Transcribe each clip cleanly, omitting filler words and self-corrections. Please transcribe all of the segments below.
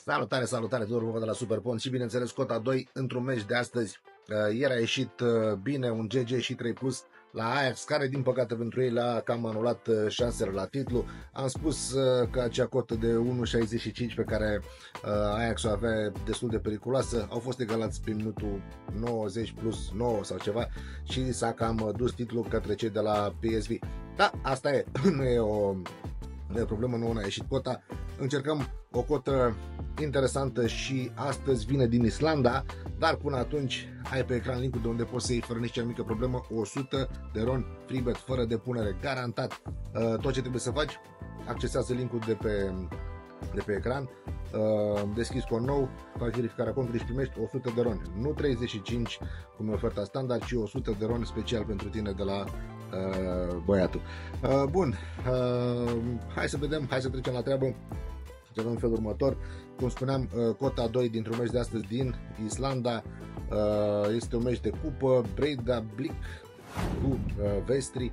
Salutare, salutare, Tudor Vova de la Superpont și bineînțeles cota 2 într-un meci de astăzi. Ieri a ieșit bine un GG și 3 plus la Ajax, care din păcate pentru ei l-a cam anulat șansele la titlu. Am spus că acea cotă de 1,65 pe care Ajax o avea destul de periculoasă, au fost egalați prin minutul 90 plus 9 sau ceva și s-a cam dus titlul către cei de la PSV. Da, asta e, nu e o problemă, nu a ieșit cota. Încercăm o cotă interesantă și astăzi vine din Islanda, dar până atunci ai pe ecran linkul de unde poți să iei fără nicio mică problemă 100 de RON free bet fără depunere, garantat. Tot ce trebuie să faci, accesează linkul de pe ecran, deschizi cont nou, faci verificarea contului și primești 100 de RON, nu 35 cum e oferta standard, ci 100 de RON special pentru tine de la băiatul. Bun, hai să vedem, hai să trecem la treabă. Să vedem în felul următor. Cum spuneam, cota 2 dintr-un meci de astăzi din Islanda, este un meci de cupă, Breiðablik cu Vestri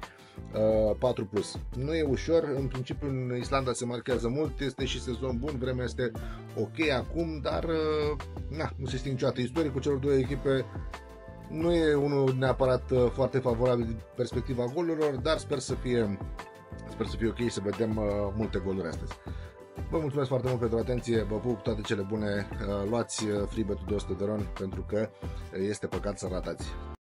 4 plus. Nu e ușor, în principiu în Islanda se marchează mult, este și sezon bun, vremea este ok acum, dar nu se știe niciodată. Istoricul celor două echipe nu e unul neapărat foarte favorabil din perspectiva golurilor, dar sper să fie ok, să vedem multe goluri astăzi. Vă mulțumesc foarte mult pentru atenție, vă pup, toate cele bune, luați free bet-ul de 100 de RON pentru că este păcat să ratați.